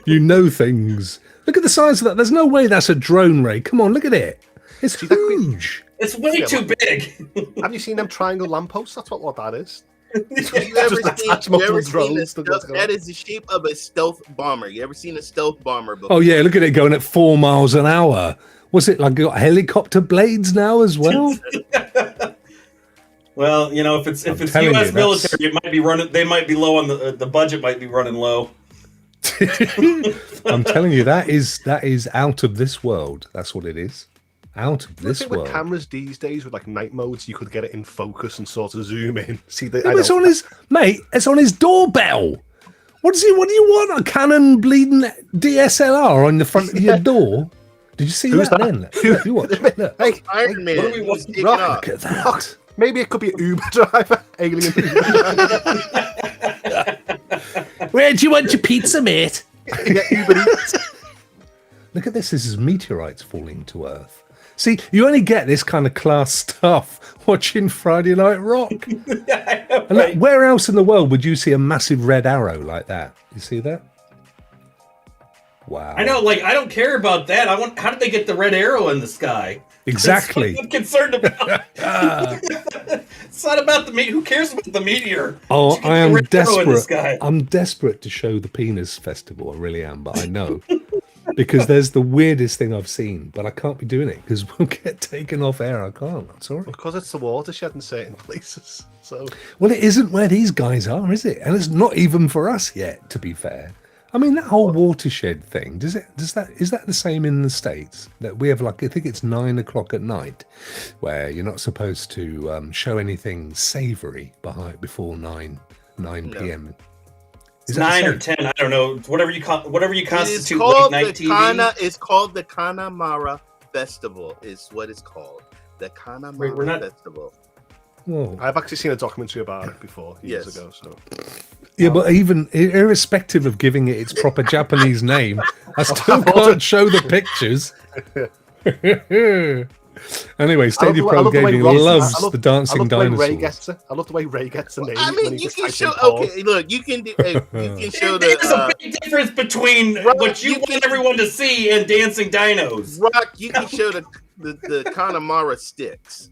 You know things. Look at the size of that. There's no way that's a drone, Ray. Come on, look at it. It's huge. It's way too big. Have you seen them triangle lampposts? That's what that is. You ever seen that is the shape of a stealth bomber. You ever seen a stealth bomber before? Oh, yeah, look at it going at 4 miles an hour. Was it like got helicopter blades now as well? Well, if it's U.S. military, it might be running. They might be low on the budget. Might be running low. I'm telling you, that is out of this world. That's what it is. Out of this world. With cameras these days, with like night modes, you could get it in focus and sort of zoom in. See, it's on his It's on his doorbell. What do you want? A Canon bleeding DSLR on the front of your door? Did you see that? Then you watch. Look. Hey, Iron Man. Rokk, look at that. Rokk. Maybe it could be an Uber driver, alien Uber driver. Where do you want your pizza, mate? Uber Eats. Look at this. This is meteorites falling to Earth. See, you only get this kind of class stuff watching Friday Night Rokk. And look, where else in the world would you see a massive red arrow like that? You see that? Wow. I know, I don't care about that. How did they get the red arrow in the sky? Exactly. That's what I'm concerned about. It's not about the meteor. Who cares about the meteor? Oh, I am desperate. I'm desperate to show the penis festival. I really am, but I know. Because there's the weirdest thing I've seen, but I can't be doing it because we'll get taken off air. I can't. I'm sorry. Because it's the watershed in certain places. So, well, it isn't where these guys are, is it? And it's not even for us yet, to be fair. I mean, that whole watershed thing, is that the same in the States? That we have I think it's 9 o'clock at night, where you're not supposed to show anything savoury before 9 p.m. It's 9 or 10, I don't know. Whatever you constitute late night TV. It's called the Connemara Festival, is what it's called. The Connemara Festival. Whoa. I've actually seen a documentary about it before years ago. So. Yeah, but even irrespective of giving it its proper Japanese name, I still can't show the pictures. Anyway, Stadia Pro Gaming loves the dancing dinosaurs. I love the way Ray gets the name. I mean, you can show. Okay, look, you can show the. There's a big difference between what you want everyone to see and dancing dinos. Rokk, you can show the Connemara sticks.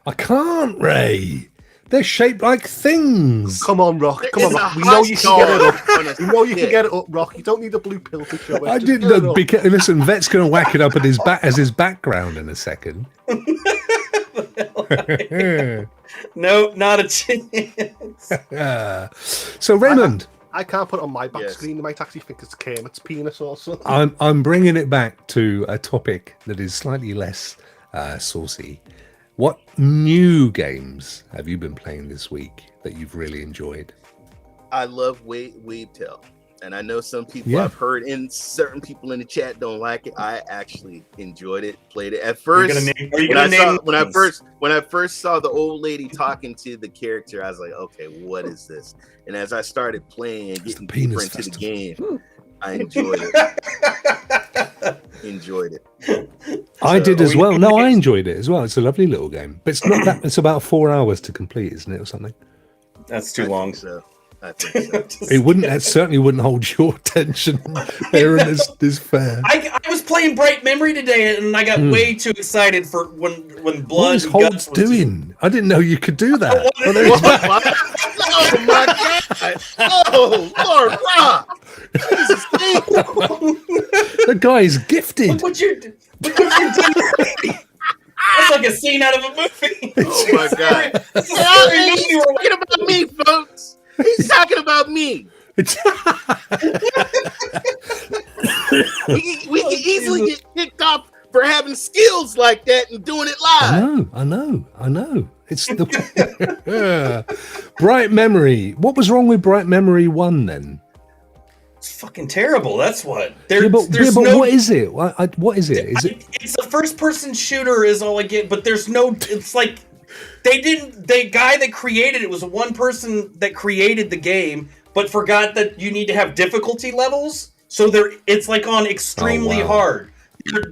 I can't, Ray. They're shaped like things. Come on, Rokk. Come on, Rokk. We know you can get it up. We know you can get it up, Rokk. You don't need a blue pill to show it. I didn't know. Listen, Vet's going to whack it up as his background in a second. No, not a chance. So, Raymond. I can't put it on my back screen. You might actually think it's Kermit's penis or something. I'm bringing it back to a topic that is slightly less saucy. What new games have you been playing this week that you've really enjoyed? I love Wavetail. and I know some people I've heard in certain people in the chat don't like it. I actually enjoyed it, played it. At first, when I first saw the old lady talking to the character, I was like, okay, what is this? And as I started playing and getting deeper into the game, I enjoyed it. I did as well. No, I enjoyed it as well. It's a lovely little game, but it's not that. It's about 4 hours to complete, isn't it, or something? That's too long. I think so. It certainly wouldn't hold your attention. Aaron is fair. I was playing Bright Memory today, and I got way too excited for when blood. What is Hoults doing? I didn't know you could do that. Oh my god! Oh Lord, Rock! The guy is gifted. Look what you're doing. That's like a scene out of a movie. Oh my god! He's talking about me, folks. He's talking about me. We can easily get kicked off for having skills like that and doing it live. I know. It's the Bright Memory. What was wrong with Bright Memory 1 then? It's fucking terrible. That's what. But what is it? What is it? It's a first-person shooter, is all I get. But there's no. It's like the guy that created it was one person that created the game, but forgot that you need to have difficulty levels. So it's like on extremely hard.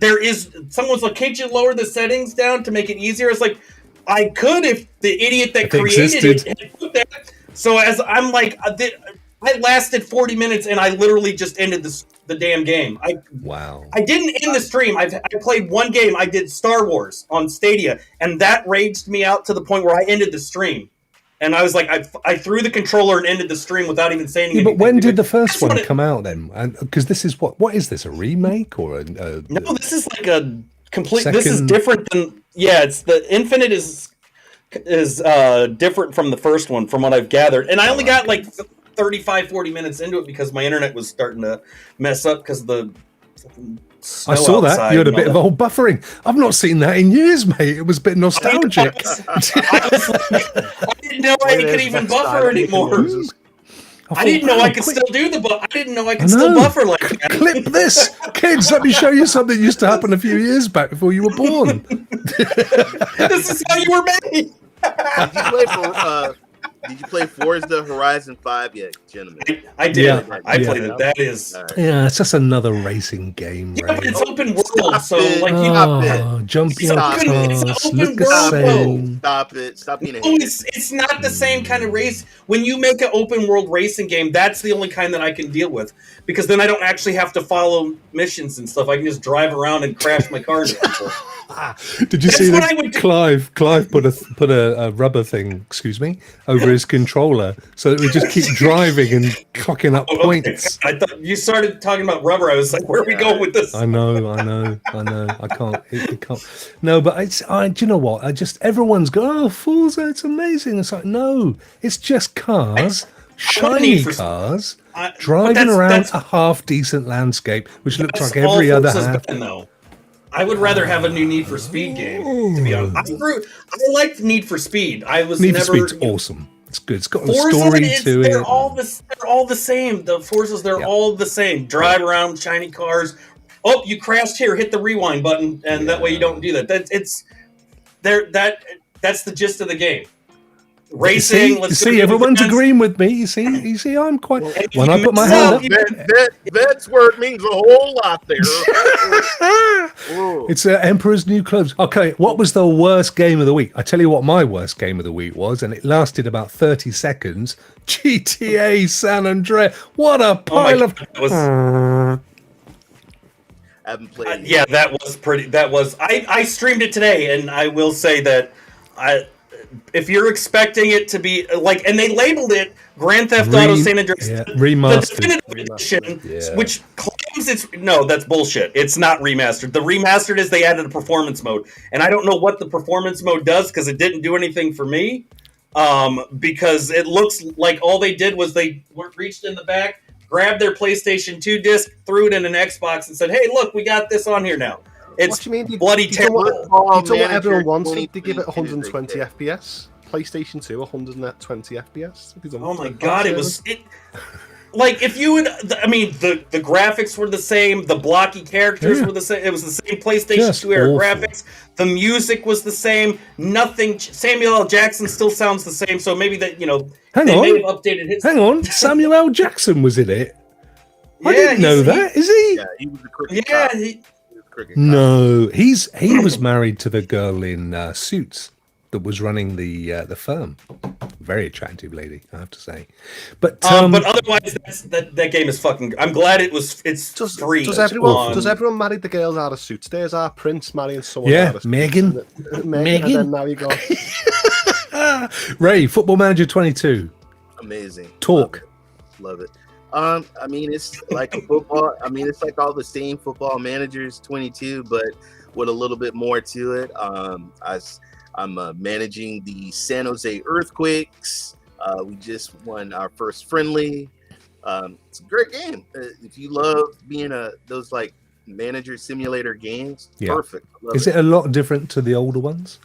There is someone's like, can't you lower the settings down to make it easier? It's like, I could if the idiot that created it had put that. So as I'm like, I lasted 40 minutes and I literally just ended the damn game. I didn't end the stream. I played one game. I did Star Wars on Stadia, and that raged me out to the point where I ended the stream. And I was like, I threw the controller and ended the stream without even saying anything. But when did the first one come out then? Because this is what is this, a remake or no? This is like a complete. This is different than It's the Infinite is different from the first one, from what I've gathered. And I only got like 35-40 minutes into it because my internet was starting to mess up because the. I saw that. You had a bit of old buffering. I've not seen that in years, mate. It was a bit nostalgic. I didn't know I could even buffer anymore. I didn't know I could still do I didn't know I could still buffer like that. Clip this. Kids, let me show you something that used to happen a few years back before you were born. This is how you were made. Did you play Forza Horizon 5 yet, gentlemen? I did. Yeah. I played it. That is... Yeah, it's just another racing game, right? But it's open world, so jumping on cars, look the same. Stop it. Stop being a hater. It's not the same kind of race. When you make an open world racing game, that's the only kind that I can deal with. Because then I don't actually have to follow missions and stuff. I can just drive around and crash my car into people. Did you see that Clive put a rubber thing, over his controller so that we just keep driving and clocking up points? I thought you started talking about rubber. I was like, where are we going with this? I know. I can't. It can't. No, but do you know what? Everyone's going, oh, Forza, it's amazing. It's like, no, it's just cars, shiny cars, driving around a half decent landscape, which looks like every other half. I would rather have a new Need for Speed game, to be honest. I liked Need for Speed. Need for Speed's awesome. It's good. It's got a story to it. They're all the same. The Forzas, they're all the same. Drive around shiny cars. Oh, you crashed here. Hit the rewind button, and that way you don't do that. That's the gist of the game. Racing. Everyone's agreeing with me. You see, I'm quite. When I put my hand up, that's where it means a whole lot there. It's Emperor's New Clothes. Okay, what was the worst game of the week? I tell you what, my worst game of the week was, and it lasted about 30 seconds. GTA San Andreas. What a pile of. I haven't played. That was pretty. That was. I streamed it today, and I will say that if you're expecting it to be like, and they labeled it Grand Theft Auto San Andreas, remastered, the definitive edition, which claims that's bullshit. It's not remastered. The remastered is they added a performance mode, and I don't know what the performance mode does because it didn't do anything for me. Because it looks like all they did was they reached in the back, grabbed their PlayStation 2 disc, threw it in an Xbox, and said, "Hey, look, we got this on here now." It's what do you mean? Bloody terrible. You don't want everyone wanted to give it 120 FPS. PlayStation 2, 120 FPS. Oh my god, it was. like if you would, I mean, the graphics were the same, the blocky characters were the same. It was the same PlayStation 2 era graphics. The music was the same. Nothing. Samuel L. Jackson still sounds the same. So maybe that, you know, they may have updated his. Hang on, Samuel L. Jackson was in it. I didn't know that. Is he? Yeah, he was the cricket cop. No, he was married to the girl in Suits that was running the firm. Very attractive lady, I have to say. But otherwise, that game is fucking. I'm glad it's free. Does everyone marry the girls out of Suits? There's our prince marrying someone out of Suits. Megan. And then now you go. Ray, Football Manager 22. Amazing. Talk. Love it. I mean, it's like a football. I mean, it's like all the same Football Managers 22, but with a little bit more to it. I'm managing the San Jose Earthquakes. We just won our first friendly. It's a great game. If you love being those like manager simulator games, perfect. Is it a lot different to the older ones?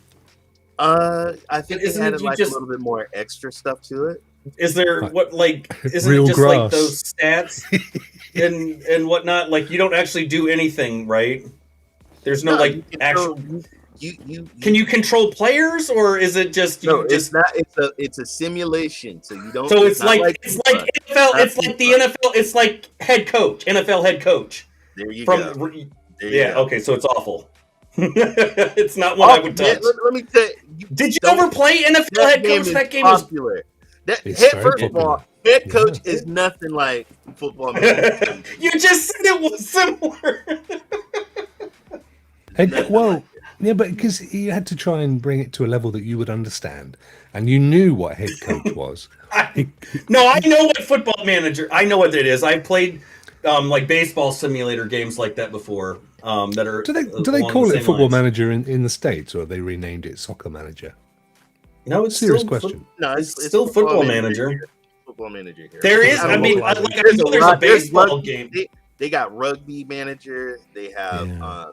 I think it added like a little bit more extra stuff to it. Is there isn't real it just grass. like those stats and whatnot? Like you don't actually do anything, right? There's no actual. Can you control players, or is it just it's not. It's a simulation, so you don't. So it's like NFL. It's like the NFL. It's like head coach, NFL head coach. There you go. Okay, so it's awful. It's not one I would touch. Let me tell you. Did you ever play NFL head coach? That game is popular. First of all, head coach is nothing like Football Manager. You just said it was similar. But because you had to try and bring it to a level that you would understand, and you knew what head coach was. I know what Football Manager. I know what it is. I played like baseball simulator games like that before. That are. Do they call it Football Manager in the States, or have they renamed it Soccer Manager? No, it's serious question. No, it's still Football Manager. Football Manager here. There is. I mean, there's a baseball game. They got Rugby Manager. They have.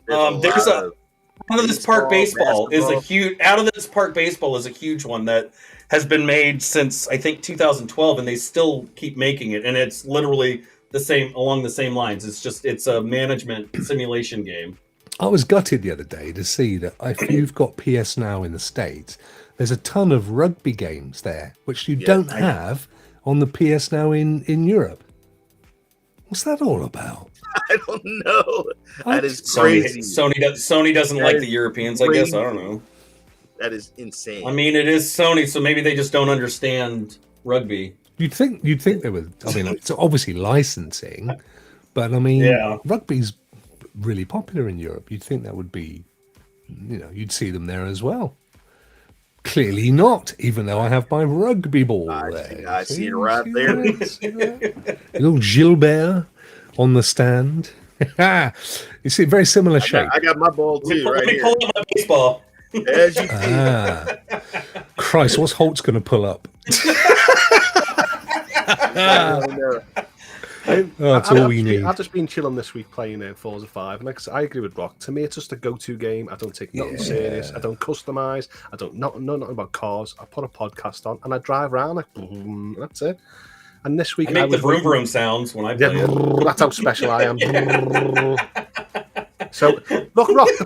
There's a. Out of this park baseball is a huge one that has been made since I think 2012, and they still keep making it, and it's literally along the same lines. It's a management simulation game. I was gutted the other day to see that if you've got PS Now in the States, there's a ton of rugby games there which you don't have on the PS Now in Europe. What's that all about? I don't know. That is crazy. Sony doesn't like the Europeans, I guess. I don't know. That is insane. I mean, it is Sony, so maybe they just don't understand rugby. You'd think they would. I mean, it's obviously licensing, but I mean, rugby's really popular in Europe. You'd think that would be, you'd see them there as well. Clearly not, even though I have my rugby ball there. I see it right there. Little Gilbert on the stand. You see, very similar shape. I got my ball too, right here. Pull up my baseball. As you see. Christ, what's Hoults going to pull up? I don't know. That's all we need. I've just been chilling this week playing Forza 5, and I agree with Rokk. To me, it's just a go-to game. I don't take nothing serious. I don't customize. I don't know nothing about cars. I put a podcast on and I drive around. Like, boom, that's it. And this week I make the vroom vroom sounds when I play it. That's how special I am. So look, Rokk,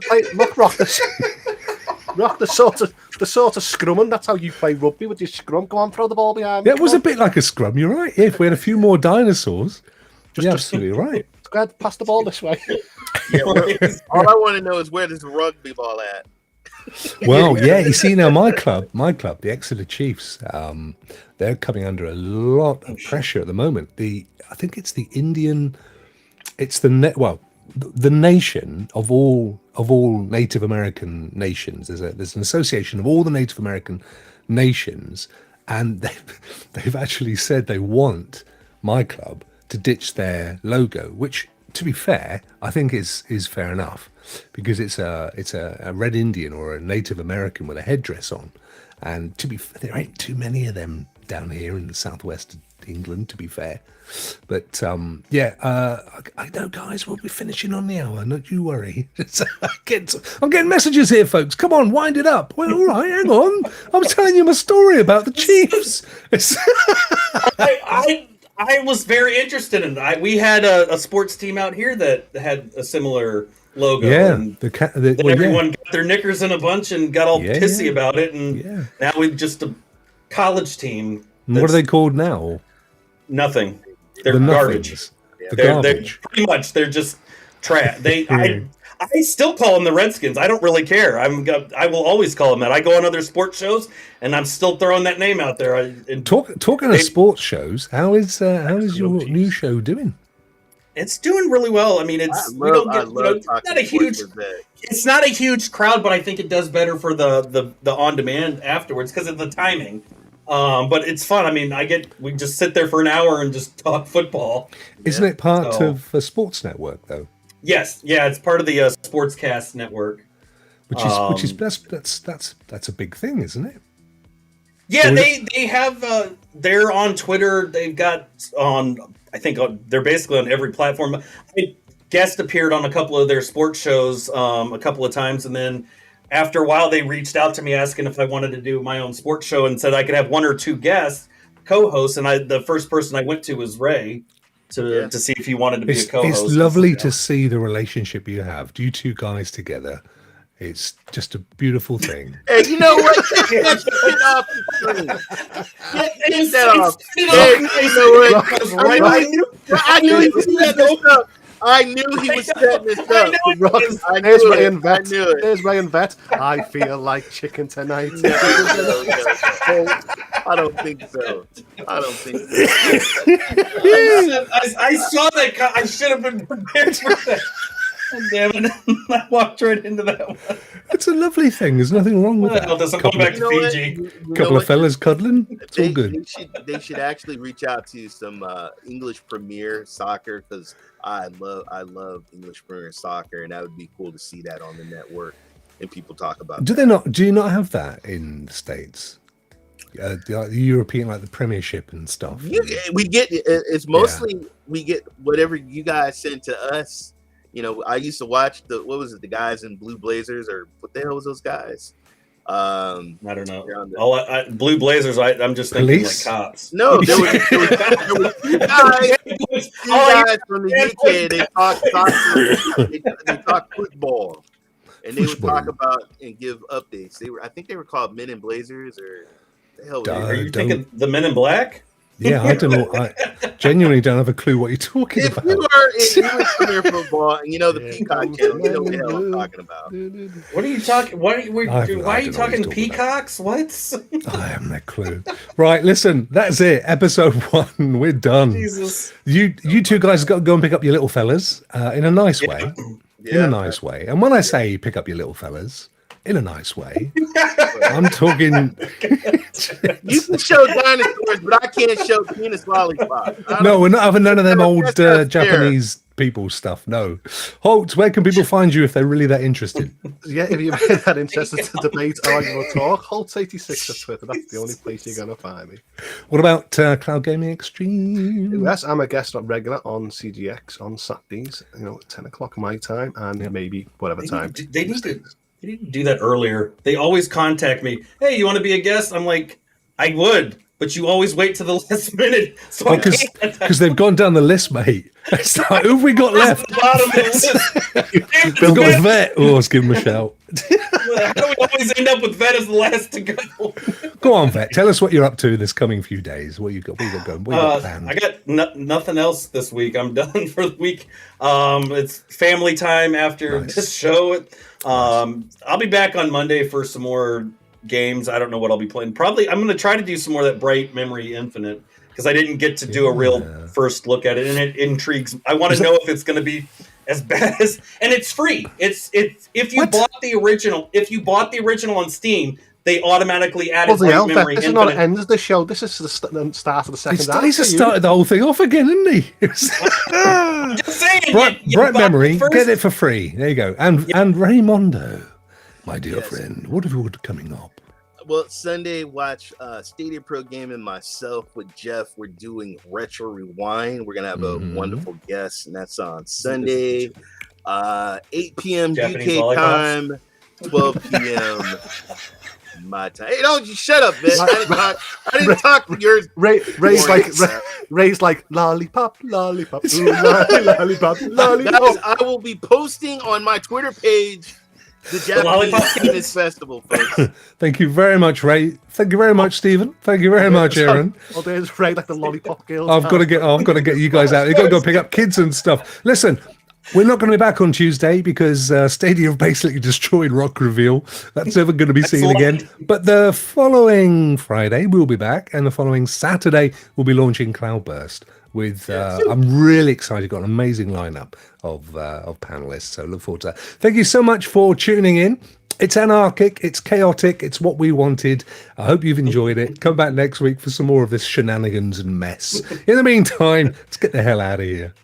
the sort of scrumming. That's how you play rugby with your scrum. Go on, throw the ball behind me. Yeah, it was a bit like a scrum. You're right. Yeah, if we had a few more dinosaurs, you're absolutely right. Go ahead, pass the ball this way. All I want to know is where does the rugby ball at? Well, yeah, you see now my club, the Exeter Chiefs, they're coming under a lot of pressure at the moment. I think it's the Indian, it's the nation of all Native American nations. There's an association of all the Native American nations, and they've actually said they want my club to ditch their logo, which, to be fair, I think is fair enough, because it's a red Indian or a Native American with a headdress on, and to be fair, there ain't too many of them down here in the southwest of England, to be fair. But I know, guys, we'll be finishing on the hour. Don't you worry. I'm getting messages here, folks. Come on, wind it up. Well, all right, hang I was very interested in it. We had a sports team out here that had a similar logo. Yeah, and well, everyone got their knickers in a bunch and got all pissy about it. And now we've just a college team. What are they called now? Nothing. They're garbage. They're pretty much. They're just trash. I still call them the Redskins. I don't really care. I will always call them that. I go on other sports shows, and I'm still throwing that name out there. Talking of sports shows, how is your new show doing? It's doing really well. I mean, it's not a huge crowd, but I think it does better for the on demand afterwards because of the timing. But it's fun. I mean, we just sit there for an hour and just talk football. Isn't it part of a sports network though? Yes, yeah, it's part of the Sportscast network, which is that's a big thing, isn't it? Yeah, they have. They're on Twitter. They've got on. I think they're basically on every platform. I guest appeared on a couple of their sports shows a couple of times, and then after a while, they reached out to me asking if I wanted to do my own sports show, and said I could have one or two guests co-hosts. And the first person I went to was Ray. To see if he wanted to be a co-host. It's lovely to see the relationship you have. You two guys together. It's just a beautiful thing. Hey, you know what? Get that off the screen. Get that off. Hey, you know what? I knew he was setting this up. I knew he was setting this up. There's Ryan Vet. There's Ryan Vet. I feel like chicken tonight. No. I don't think so. I saw that. I should have been prepared for that. Oh, damn it. I walked right into that one. It's a lovely thing. There's nothing wrong with that. I'm going back to Fiji. Couple of fellas cuddling. It's all good. They should actually reach out to some English Premier Soccer because I love English Premier Soccer, and that would be cool to see that on the network and people talk about. Do you not have that in the States? The European, like the Premiership and stuff. We get it's mostly we get whatever you guys send to us. You know, I used to watch the guys in blue blazers, or what the hell was those guys? I don't know. Blue blazers. I'm just thinking like cops. No, there was two guys from the UK. They talk soccer. They talk football, and they would talk about and give updates. I think they were called Men in Blazers, or the hell. Are you thinking the Men in Black? Yeah, I don't know. I genuinely don't have a clue what you're talking about. If you were Premier Football and you know the Peacock channel, you know what the hell I'm talking about. What are you talking? Why are you talking peacocks? What? I haven't a clue. Right, listen, that's it. Episode 1, we're done. Jesus. You two guys got to go and pick up your little fellas in a nice way. In a nice way. And when I say pick up your little fellas, in a nice way, I'm talking. You can show dinosaurs, but I can't show penis lollipops. No, we're not having none of them old Japanese people stuff. No. Hoults, where can people find you if they're really that interested? Yeah, if you're that interested to debate, argue, or talk, Hoults86 at Twitter. That's the only place you're going to find me. What about Cloud Gaming Extreme? Yes, I'm a guest regular on CGX on Saturdays, at 10 o'clock my time, and maybe whatever time. They need to do that earlier. They always contact me. Hey, you want to be a guest? I'm like, I would, but you always wait to the last minute. So because they've gone down the list, mate. It's like, who have we got left? We've got Vet. Oh, let's give him a shout. How do we always end up with Vet as the last to go? Go on, Vet. Tell us what you're up to this coming few days. What you got going? What you got planned? I got nothing else this week. I'm done for the week. It's family time after this show. I'll be back on Monday for some more games. I don't know what I'll be playing. Probably I'm going to try to do some more of that Bright Memory Infinite because I didn't get to do a real first look at it, and it intrigues. I want to know if it's going to be as bad as, and it's free. It's if you bought the original on Steam, they automatically added Bright Memory Infinite. This is not the end of the show. This is the start of the second act. He's started the whole thing off again, isn't he? I'm just saying. Bright Memory, get it for free. There you go. And Raymondo, my dear friend, what have you got coming up? Well, Sunday, watch Stadia Pro Game and myself with Jeff. We're doing Retro Rewind. We're going to have a wonderful guest, and that's on Sunday, 8 p.m. Japanese UK time, 12 p.m. my time. Hey, don't you shut up, bitch. I didn't talk to yours. Ray's like lollipop, lollipop, ooh, lollipop, lollipop. Guys, I will be posting on my Twitter page the Japanese Penis Festival, folks. Thank you very much, Ray. Thank you very much, Stephen. Thank you very much, Aaron. Oh, there's Ray, like the lollipop girl. I've got to get you guys out. You've got to go pick up kids and stuff. Listen, we're not going to be back on Tuesday because Stadia have basically destroyed Rokk Reveal. That's never going to be seen again. But the following Friday, we'll be back. And the following Saturday, we'll be launching Cloudburst. With I'm really excited. Got an amazing lineup of panelists. So look forward to that. Thank you so much for tuning in. It's anarchic. It's chaotic. It's what we wanted. I hope you've enjoyed it. Come back next week for some more of this shenanigans and mess. In the meantime, let's get the hell out of here.